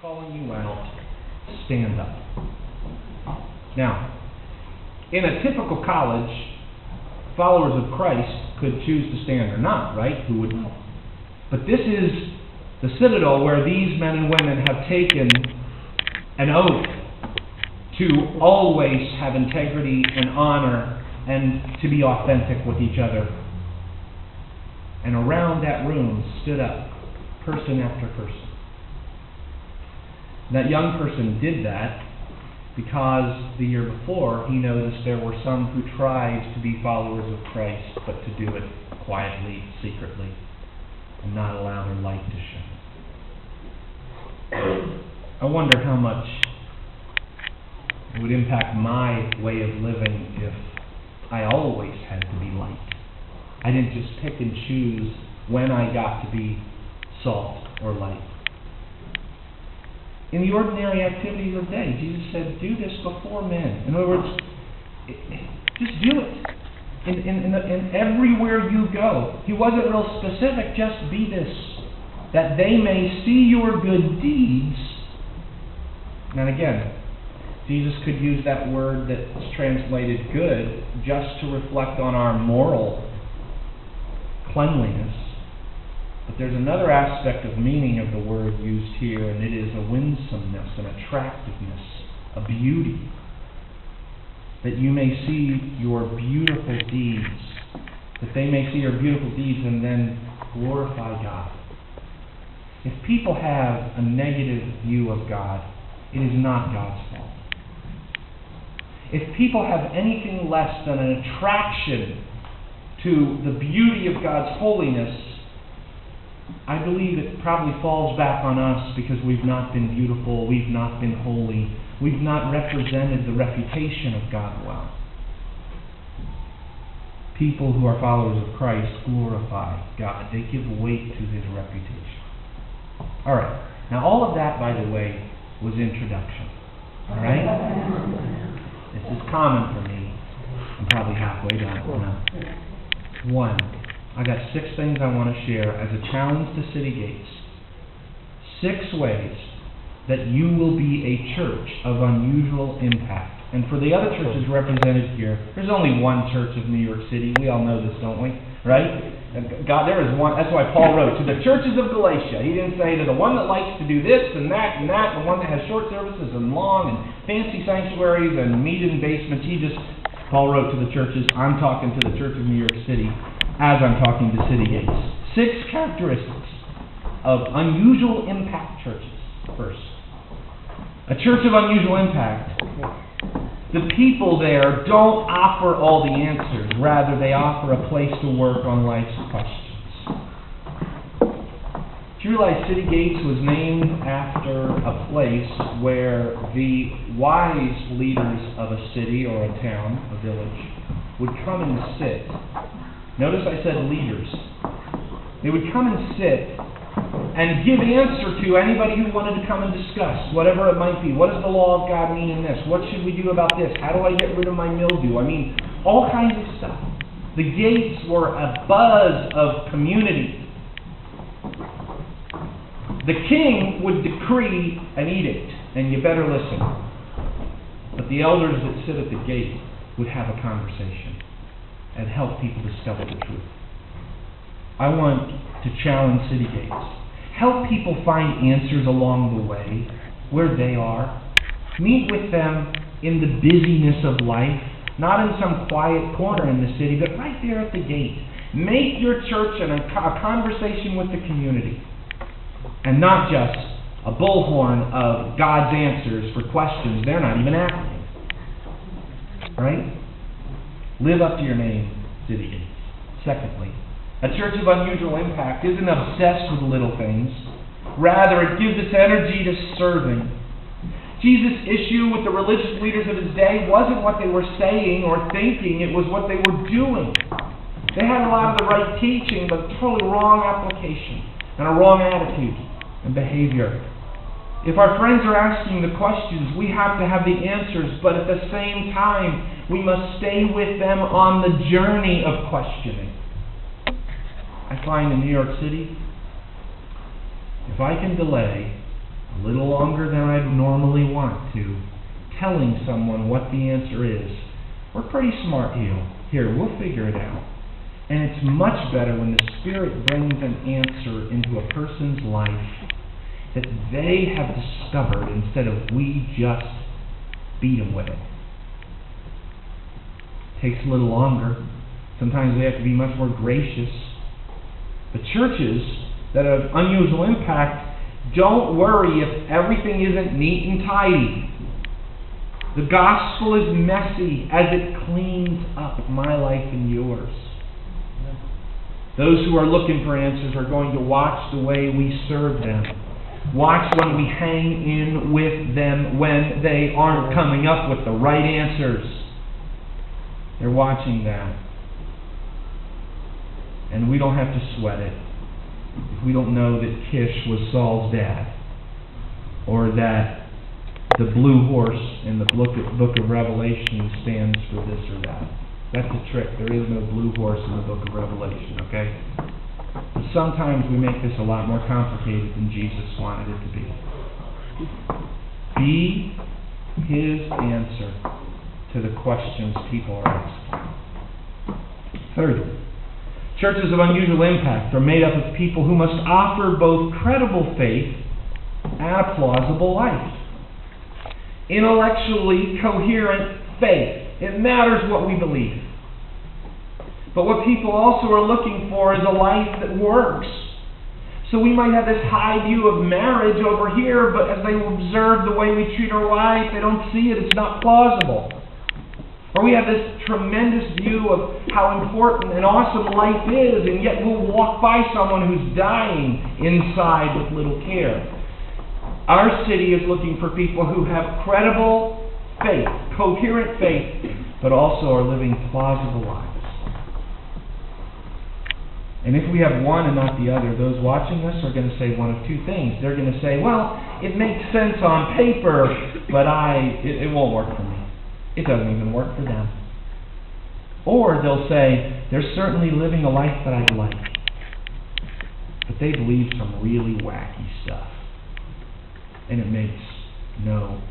calling you out, stand up. Now, in a typical college, followers of Christ could choose to stand or not, right? Who would know? But this is the citadel where these men and women have taken an oath to always have integrity and honor and to be authentic with each other. And around that room stood up person after person. That young person did that because the year before he noticed there were some who tried to be followers of Christ, but to do it quietly, secretly, and not allow their light to shine. I wonder how much it would impact my way of living if I always had to be light. I didn't just pick and choose when I got to be salt or light. In the ordinary activities of the day, Jesus said, do this before men. In other words, just do it. In everywhere you go. He wasn't real specific, just be this, that they may see your good deeds. And again, Jesus could use that word that's translated good just to reflect on our moral cleanliness. But there's another aspect of meaning of the word used here, and it is a winsomeness, an attractiveness, a beauty. That you may see your beautiful deeds, that they may see your beautiful deeds and then glorify God. If people have a negative view of God, it is not God's fault. If people have anything less than an attraction to the beauty of God's holiness, I believe it probably falls back on us because we've not been beautiful, we've not been holy, we've not represented the reputation of God well. People who are followers of Christ glorify God. They give weight to His reputation. Alright, now all of that, by the way, was introduction. Alright? This is common for me. I'm probably halfway done now. 1. I got 6 things I want to share as a challenge to Citigates. 6 ways that you will be a church of unusual impact. And for the other churches represented here, there's only one church of New York City. We all know this, don't we? Right? God, there is one. That's why Paul wrote to the churches of Galatia. He didn't say to the one that likes to do this and that, the one that has short services and long and fancy sanctuaries and meet in basements. Paul wrote to the churches. I'm talking to the Church of New York City as I'm talking to Citigates. 6 characteristics of unusual impact churches. First, a church of unusual impact. The people there don't offer all the answers. Rather, they offer a place to work on life's questions. Do you realize Citigates was named after a place where the wise leaders of a city or a town, a village, would come and sit. Notice I said leaders. They would come and sit and give answer to anybody who wanted to come and discuss, whatever it might be. What does the law of God mean in this? What should we do about this? How do I get rid of my mildew? I mean, all kinds of stuff. The gates were a buzz of community. The king would decree an edict, and you better listen. But the elders that sit at the gate would have a conversation and help people discover the truth. I want to challenge Citigates. Help people find answers along the way, where they are. Meet with them in the busyness of life, not in some quiet corner in the city, but right there at the gate. Make your church a conversation with the community, and not just a bullhorn of God's answers for questions they're not even asking. Right? Live up to your name, Citigates. Secondly, a church of unusual impact isn't obsessed with little things. Rather, it gives its energy to serving. Jesus' issue with the religious leaders of his day wasn't what they were saying or thinking, it was what they were doing. They had a lot of the right teaching, but totally wrong application and a wrong attitude and behavior. If our friends are asking the questions, we have to have the answers, but at the same time, we must stay with them on the journey of questioning. I find in New York City, if I can delay a little longer than I'd normally want to, telling someone what the answer is. We're pretty smart here. We'll figure it out. And it's much better when the Spirit brings an answer into a person's life that they have discovered instead of we just beat them with it. Takes a little longer. Sometimes we have to be much more gracious. The churches that have unusual impact, don't worry if everything isn't neat and tidy. The gospel is messy as it cleans up my life and yours. Those who are looking for answers are going to watch the way we serve them. Watch when we hang in with them when they aren't coming up with the right answers. They're watching that. And we don't have to sweat it if we don't know that Kish was Saul's dad, or that the blue horse in the book of Revelation stands for this or that. That's a trick. There is no blue horse in the book of Revelation, okay? But sometimes we make this a lot more complicated than Jesus wanted it to be. Be His answer to the questions people are asking. Thirdly, churches of unusual impact are made up of people who must offer both credible faith and a plausible life. Intellectually coherent faith. It matters what we believe. But what people also are looking for is a life that works. So we might have this high view of marriage over here, but as they observe the way we treat our wife, they don't see it. It's not plausible. Or we have this tremendous view of how important and awesome life is, and yet we'll walk by someone who's dying inside with little care. Our city is looking for people who have credible faith, coherent faith, but also are living plausible lives. And if we have one and not the other, those watching us are going to say one of two things. They're going to say, well, it makes sense on paper, but it won't work for me. It doesn't even work for them. Or they'll say, they're certainly living a life that I'd like, but they believe some really wacky stuff. And it makes no